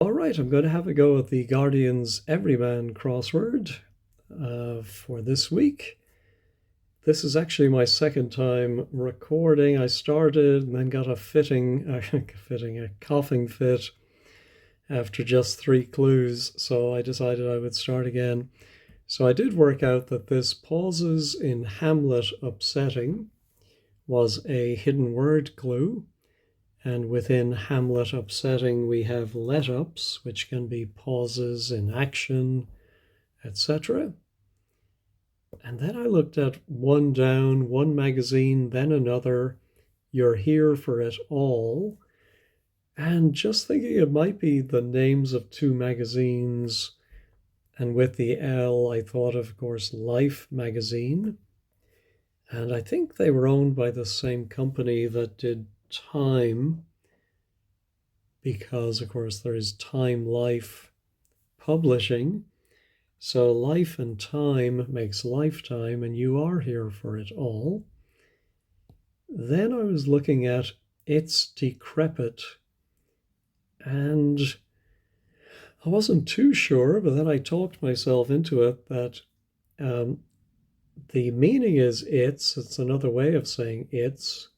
All right, I'm going to have a go at the Guardian's Everyman crossword for this week. This is actually my second time recording. I started and then got a a coughing fit after just 3 clues, so I decided I would start again. So I did work out that this pauses in Hamlet upsetting was a hidden word clue. And within Hamlet upsetting, we have let-ups, which can be pauses in action, etc. And then I looked at One Down, one magazine, then another, You're Here for It All. And just thinking it might be the names of two magazines. And with the L, I thought, of course, Life magazine. And I think they were owned by the same company that did Time, because, of course, there is Time Life Publishing. So life and time makes lifetime, and you are here for it all. Then I was looking at It's Decrepit, and I wasn't too sure, but then I talked myself into it that the meaning is it's another way of saying it's.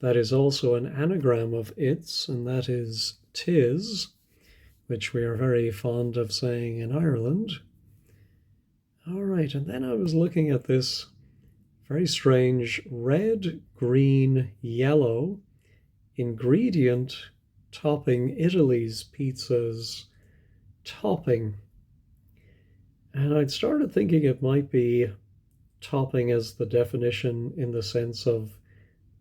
That is also an anagram of it's, and that is tis, which we are very fond of saying in Ireland. All right, and then I was looking at this very strange red, green, yellow ingredient topping Italy's pizzas topping. And I'd started thinking it might be topping as the definition in the sense of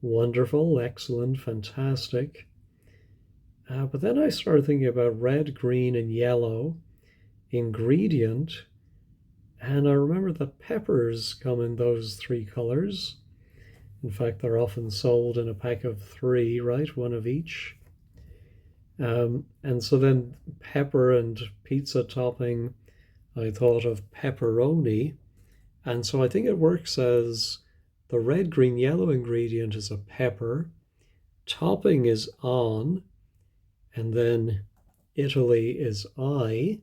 wonderful, excellent, fantastic. But then I started thinking about red, green, and yellow ingredient. And I remember that peppers come in those three colors. In fact, they're often sold in a pack of 3, right? One of each. And so then pepper and pizza topping, I thought of pepperoni. And so I think it works as the red, green, yellow ingredient is a pepper. Topping is on. And then Italy is I.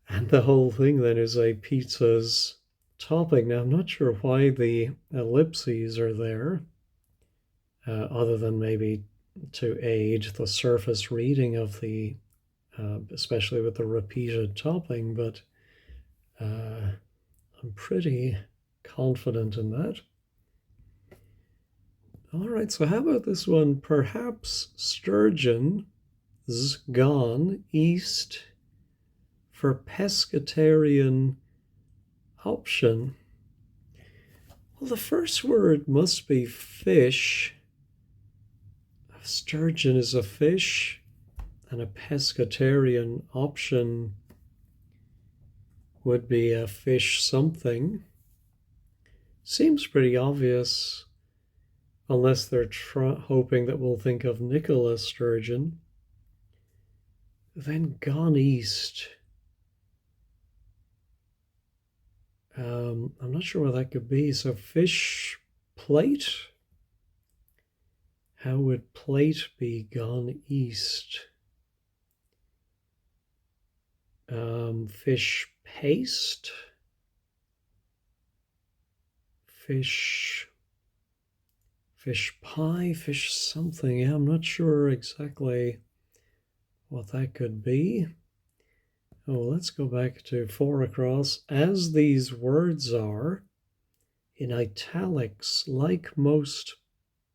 And the whole thing then is a pizza's topping. Now, I'm not sure why the ellipses are there, other than maybe to aid the surface reading of the, especially with the repeated topping, but I'm pretty confident in that. All right, so how about this one? Perhaps sturgeon's gone east for pescatarian option. Well, the first word must be fish. A sturgeon is a fish, and a pescatarian option would be a fish something. Seems pretty obvious, unless they're hoping that we'll think of Nicola Sturgeon. Then gone east. I'm not sure what that could be. So fish plate? How would plate be gone east? Fish paste? Fish pie? Fish something? Yeah, I'm not sure exactly what that could be. Oh, let's go back to 4 across. As these words are in italics, like most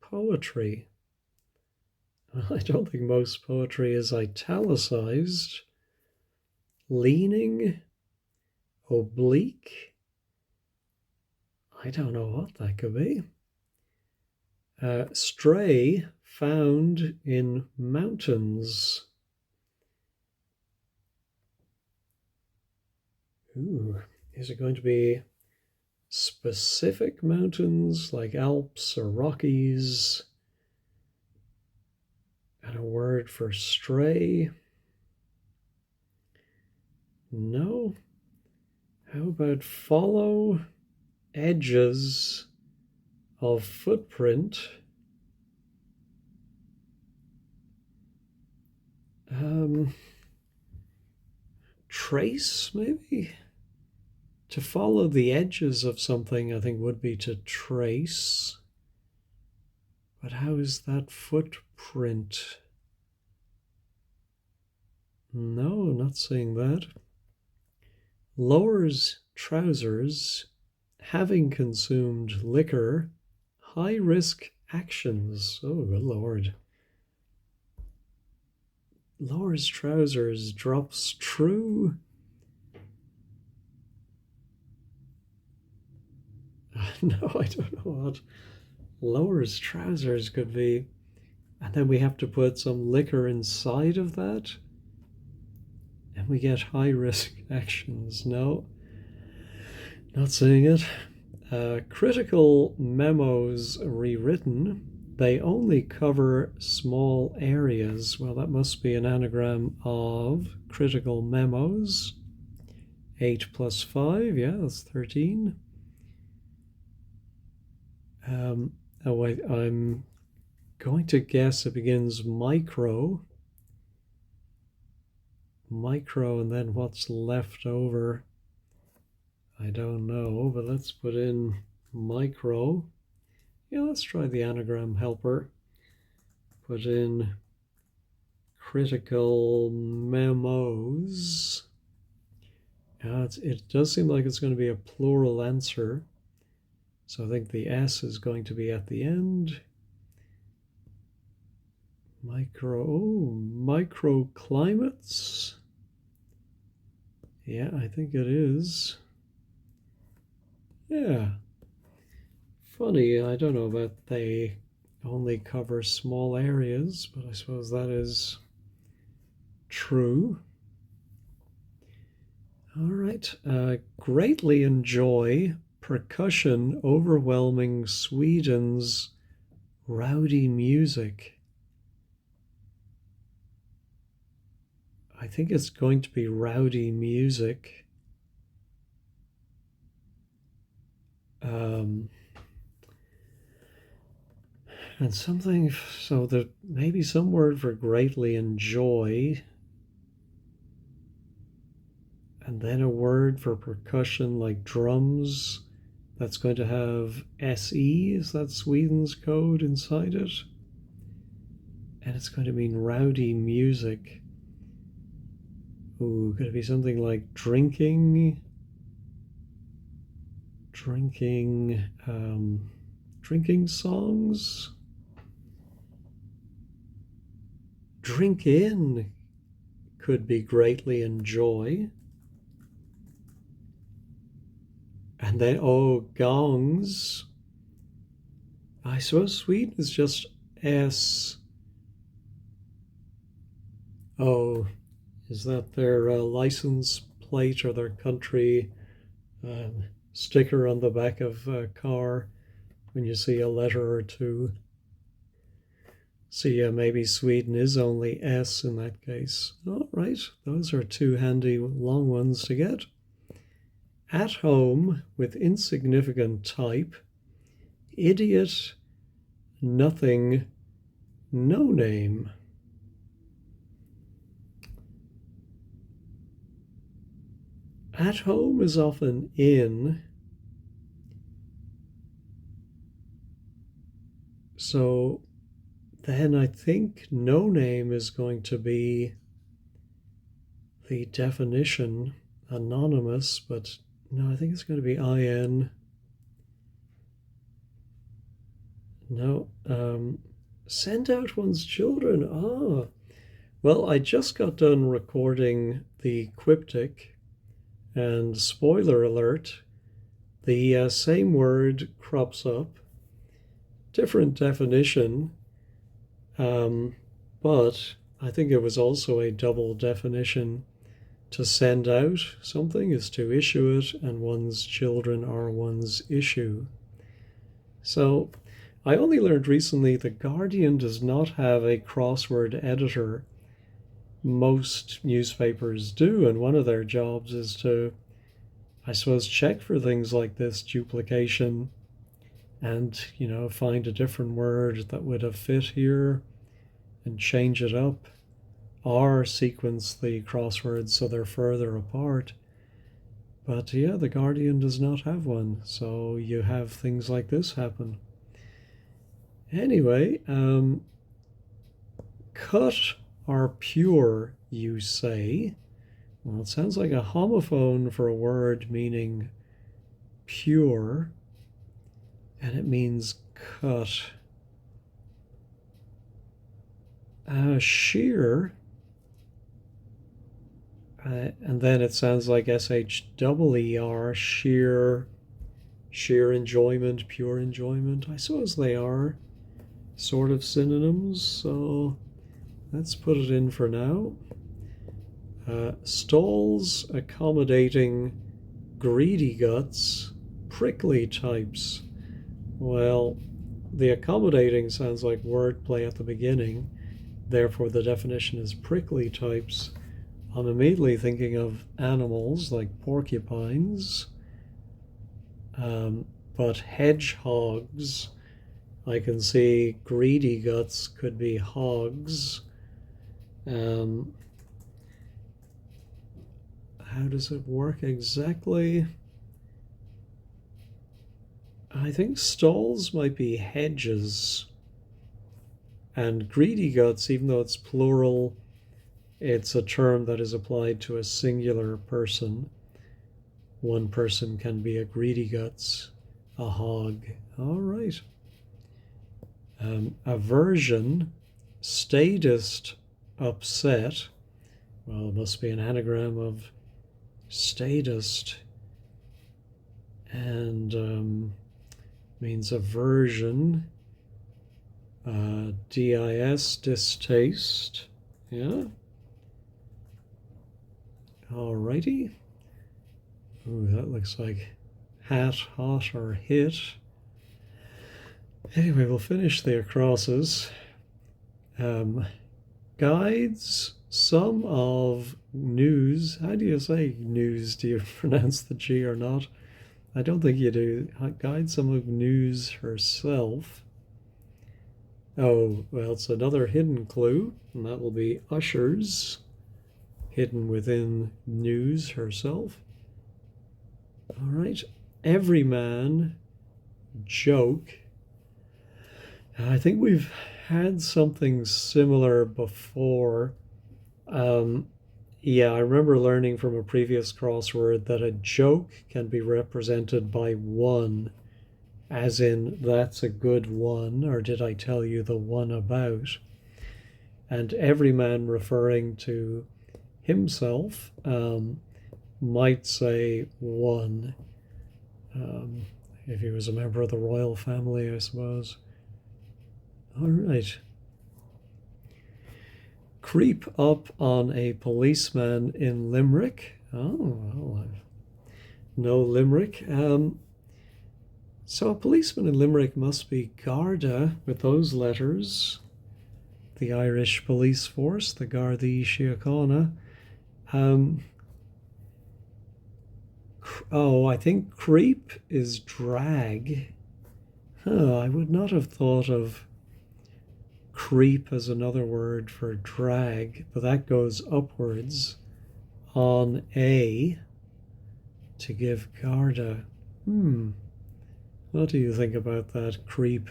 poetry. I don't think most poetry is italicized. Leaning, oblique. I don't know what that could be. Stray, found in mountains. Ooh, is it going to be specific mountains like Alps or Rockies? And a word for stray? No. How about follow edges of footprint? trace, maybe? To follow the edges of something, I think, would be to trace. But how is that footprint? No, not seeing that. Lowers trousers, having consumed liquor, high-risk actions. Oh, good Lord. Lowers trousers, drops true. No, I don't know what lowers trousers could be. And then we have to put some liquor inside of that. And we get high risk actions. No, not seeing it. Critical memos rewritten. They only cover small areas. Well, that must be an anagram of critical memos. 8 plus 5, yeah, that's 13. I'm going to guess it begins micro. Micro, and then what's left over, I don't know, but let's put in micro. Yeah, let's try the anagram helper. Put in critical memos. It does seem like it's going to be a plural answer. So I think the S is going to be at the end. Microclimates. Yeah, I think it is. Yeah. Funny, I don't know about they only cover small areas, but I suppose that is true. All right. Greatly enjoy percussion overwhelming Sweden's rowdy music. I think it's going to be rowdy music. And something, so there maybe some word for greatly enjoy. And then a word for percussion like drums. That's going to have SE, is that Sweden's code inside it? And it's going to mean rowdy music. Ooh, could it be something like drinking? Drinking songs? Drink in could be greatly enjoy. And then, gongs. I suppose Sweden is just S. Oh, is that their license plate or their country sticker on the back of a car when you see a letter or two? So yeah, maybe Sweden is only S in that case. All right, those are two handy long ones to get. At home with insignificant type, idiot, nothing, no name. At home is often in. So then I think no name is going to be the definition, anonymous, but no, I think it's going to be IN. No, send out one's children. Well, I just got done recording the Quiptic, and spoiler alert, the same word crops up, different definition, but I think it was also a double definition. To send out something is to issue it, and one's children are one's issue. So I only learned recently the Guardian does not have a crossword editor. Most newspapers do, and one of their jobs is to, I suppose, check for things like this duplication and, find a different word that would have fit here and change it up. or sequence the crosswords so they're further apart. But yeah, the Guardian does not have one, so you have things like this happen. Anyway, cut or pure, you say. Well, it sounds like a homophone for a word meaning pure, and it means cut. Sheer, and then it sounds like SHEER, sheer, sheer enjoyment, pure enjoyment. I suppose they are sort of synonyms, so let's put it in for now. Stalls accommodating greedy guts, prickly types. Well, the accommodating sounds like wordplay at the beginning, therefore the definition is prickly types. I'm immediately thinking of animals like porcupines, but hedgehogs, I can see greedy guts could be hogs. How does it work exactly? I think stalls might be hedges, and greedy guts, even though it's plural, it's a term that is applied to a singular person. One person can be a greedy guts, a hog. All right. Aversion, statist, upset. Well, it must be an anagram of statist, and means aversion. DIS, distaste. Yeah. Alrighty. Ooh, that looks like hat, hot, or hit. Anyway, we'll finish the acrosses. Guides, some of news. How do you say news? Do you pronounce the G or not? I don't think you do. Guide some of news herself. Oh, well, it's another hidden clue, and that will be ushers, hidden within news herself. All right. Everyman, joke. I think we've had something similar before. Yeah, I remember learning from a previous crossword that a joke can be represented by one, as in, that's a good one, or did I tell you the one about? And everyman referring to himself might say one, if he was a member of the royal family, I suppose. All right. Creep up on a policeman in Limerick. Oh, well, no Limerick. So a policeman in Limerick must be Garda with those letters. The Irish police force, the Gardaí Síochána. I think creep is drag. I would not have thought of creep as another word for drag, but that goes upwards on a to give Garda. What do you think about that? Creep,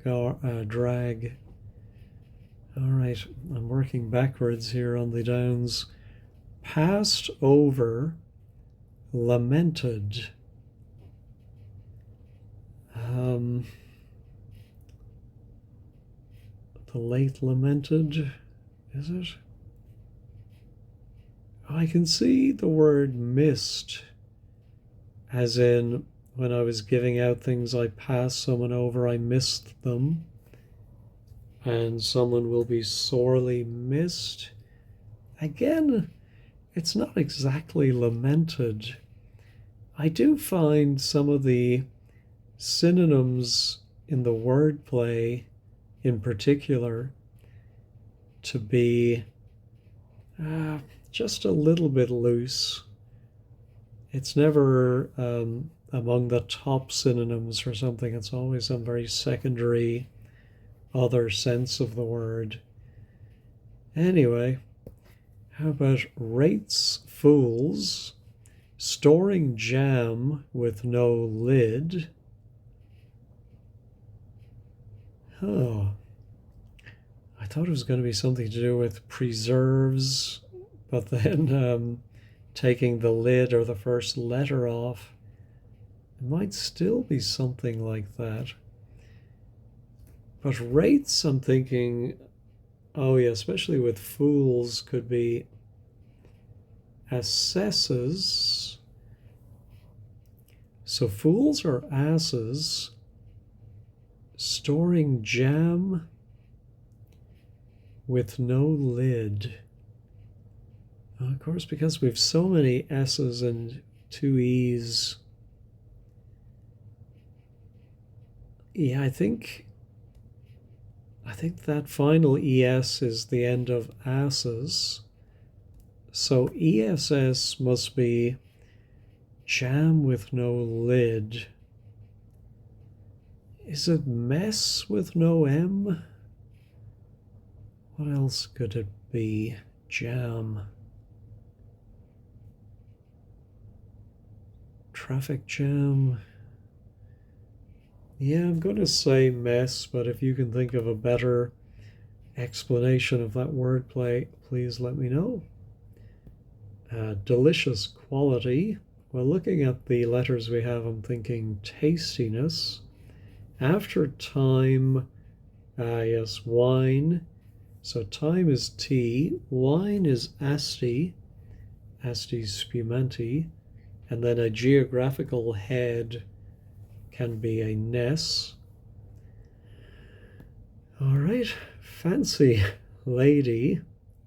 drag. All right, I'm working backwards here on the downs. Passed over, lamented. The late lamented, is it? I can see the word missed, as in when I was giving out things, I passed someone over, I missed them, and someone will be sorely missed. Again, it's not exactly lamented. I do find some of the synonyms in the wordplay in particular to be just a little bit loose. It's never among the top synonyms for something. It's always some very secondary other sense of the word. Anyway, How about rates fools, storing jam with no lid? Oh, I thought it was going to be something to do with preserves, but then taking the lid or the first letter off. It might still be something like that. But rates, I'm thinking, oh yeah, especially with fools, could be assesses. So fools are asses, storing jam with no lid. Of course, because we've so many S's and two E's. Yeah, I think that final ES is the end of asses. So ESS must be jam with no lid. Is it mess with no M? What else could it be? Jam. Traffic jam. Yeah, I'm going to say mess, but if you can think of a better explanation of that wordplay, please let me know. Delicious quality. Well, looking at the letters we have, I'm thinking tastiness. After time, yes, wine. So time is T, wine is asti, asti spumante, and then a geographical head can be a ness. All right, fancy lady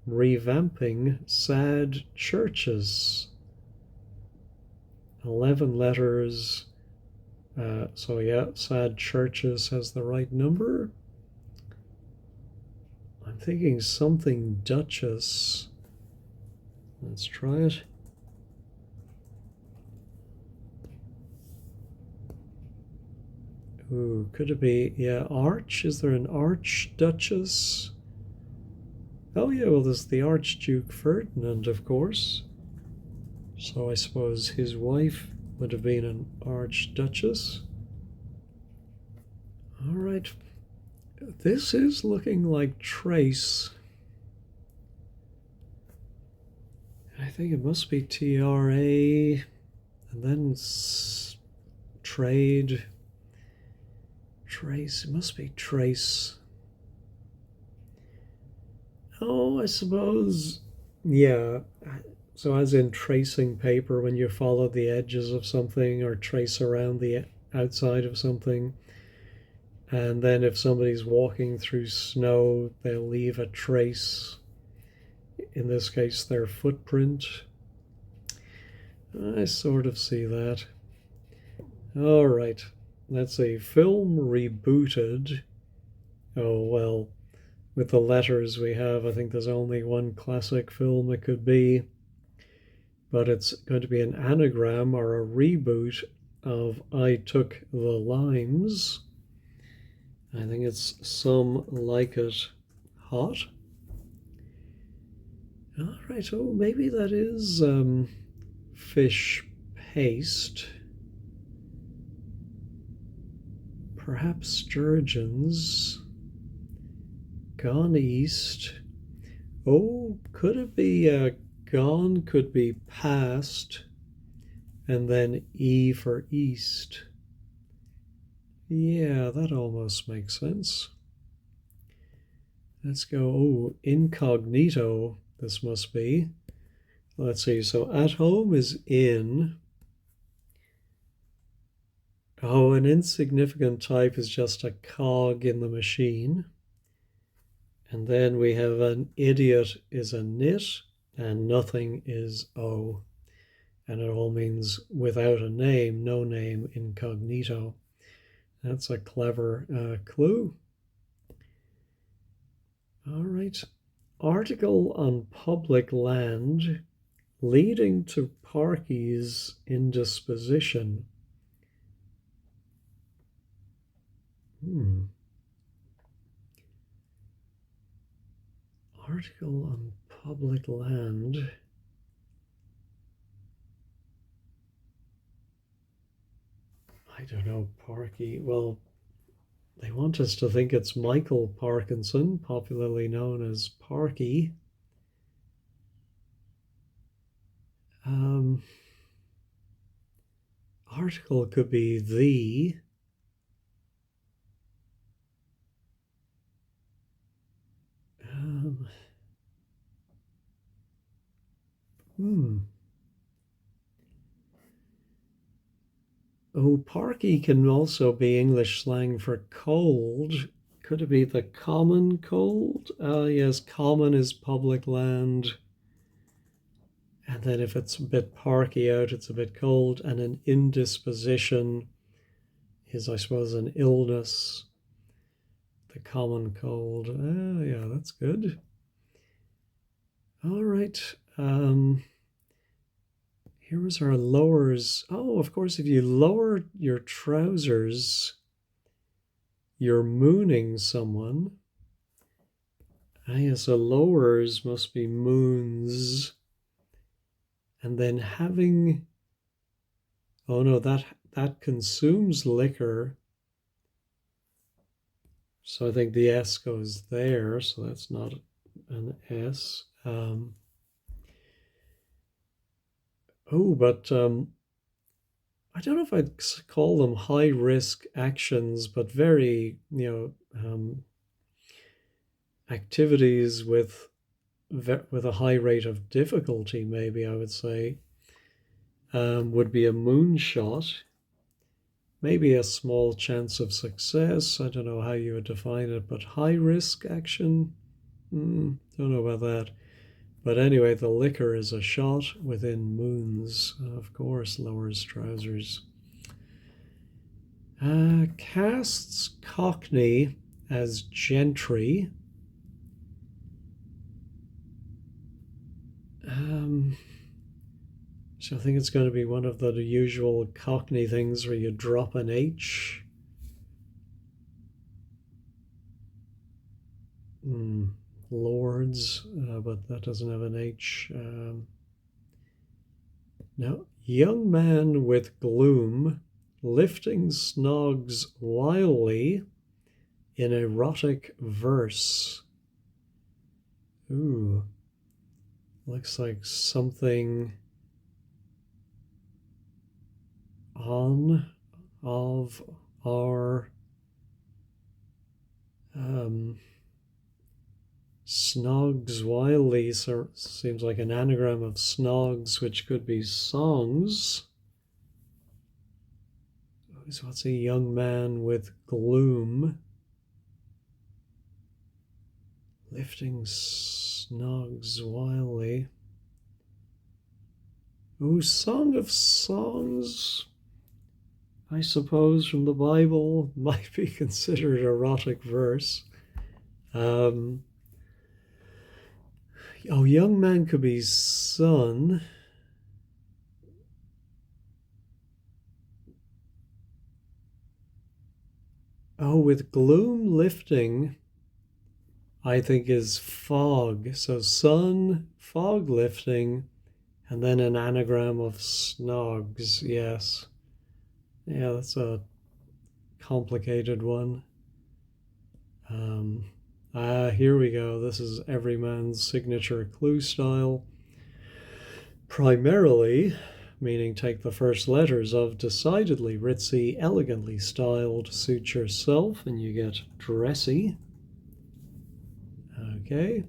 revamping sad churches. 11 letters. So yeah, sad churches has the right number. I'm thinking something duchess. Let's try it. Ooh, could it be, yeah, arch? Is there an archduchess? Oh yeah, well there's the Archduke Ferdinand, of course. So I suppose his wife would have been an archduchess. All right. This is looking like trace. I think it must be TRA, and then trade. Trace, it must be trace. Oh, I suppose, yeah. So as in tracing paper, when you follow the edges of something or trace around the outside of something. And then if somebody's walking through snow, they'll leave a trace. In this case, their footprint. I sort of see that. All right. Let's see. Film rebooted. Oh, well, with the letters we have, I think there's only one classic film it could be. But it's going to be an anagram or a reboot of I Took the Limes. I think it's Some Like It Hot. All right, oh, maybe that is fish paste. Perhaps sturgeons. Gone east. Oh, could it be gone? Could be past. And then E for east. Yeah, that almost makes sense. Let's go, oh, incognito, this must be. Let's see, so at home is in. Oh, an insignificant type is just a cog in the machine. And then we have an idiot is a nit, and nothing is O. And it all means without a name, no name, incognito. That's a clever clue. All right. Article on public land leading to parkies indisposition. Article on Public land. I don't know, Parky. Well, they want us to think it's Michael Parkinson, popularly known as Parky. Um, Article could be the. Um, hmm. Oh, Parky can also be English slang for cold. Could it be the common cold? Yes, common is public land. And then if it's a bit parky out, it's a bit cold. And an indisposition is, I suppose, an illness. The common cold. Yeah, that's good. All right. Here was our lowers. Oh, of course, if you lower your trousers, you're mooning someone. Yes, so lowers must be moons. And then having, oh no, that consumes liquor. So I think the S goes there, so that's not an S. But I don't know if I'd call them high risk actions, but very, activities with a high rate of difficulty, maybe I would say, would be a moonshot. Maybe a small chance of success. I don't know how you would define it, but high risk action, don't know about that. But anyway, the liquor is a shot within moons. Of course, lowers trousers. Casts Cockney as gentry. So I think it's going to be one of the usual Cockney things where you drop an H. Lords, but that doesn't have an H. Now, young man with gloom lifting snogs wildly in erotic verse. Ooh, looks like something on, of, are, snogs wildly, so seems like an anagram of snogs, which could be songs. So what's a young man with gloom? Lifting snogs wildly. Ooh, Song of Songs, I suppose, from the Bible, might be considered erotic verse. Young man could be son. With gloom lifting, I think is fog. So sun, fog lifting, and then an anagram of snogs. Yes. Yeah, that's a complicated one. Here we go. This is Everyman's signature clue style. Primarily, meaning take the first letters of decidedly ritzy, elegantly styled, suit yourself, and you get dressy. Okay.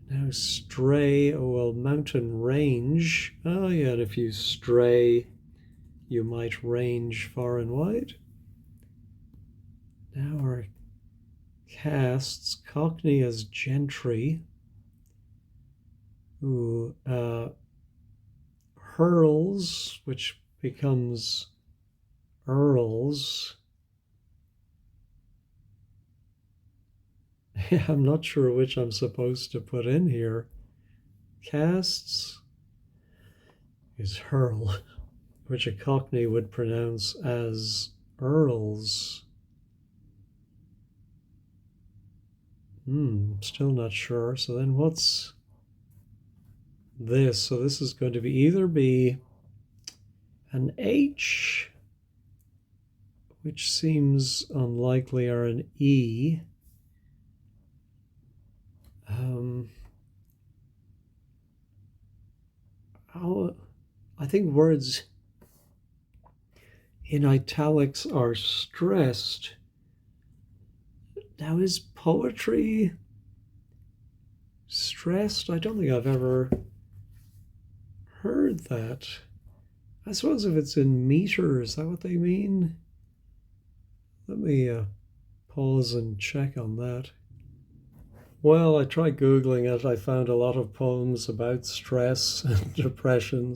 Now stray, mountain range. Oh yeah, and if you stray, you might range far and wide. Now our casts Cockney as gentry. Hurls, which becomes earls. Yeah, I'm not sure which I'm supposed to put in here. Casts is hurl, which a Cockney would pronounce as earls. Still not sure. So then what's this. So this is going to be either be an H, which seems unlikely, or an E. I think words in italics are stressed. Now, is poetry stressed? I don't think I've ever heard that. I suppose if it's in meter, is that what they mean? Let me pause and check on that. Well, I tried Googling it. I found a lot of poems about stress and depression.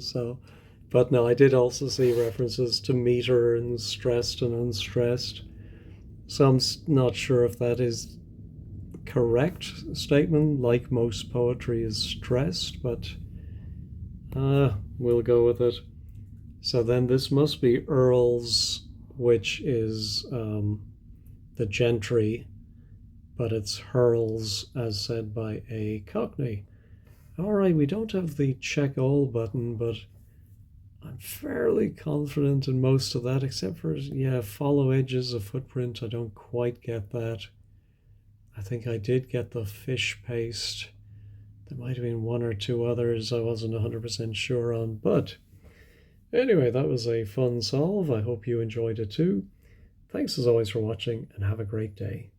But no, I did also see references to meter and stressed and unstressed. So I'm not sure if that is correct statement. Like most poetry is stressed, but we'll go with it. So then this must be Earls, which is the gentry, but it's hurls as said by a Cockney. All right, we don't have the check all button, but I'm fairly confident in most of that, except for, yeah, follow edges of footprint. I don't quite get that. I think I did get the fish paste. There might have been one or two others I wasn't 100% sure on, but anyway, that was a fun solve. I hope you enjoyed it too. Thanks as always for watching, and have a great day.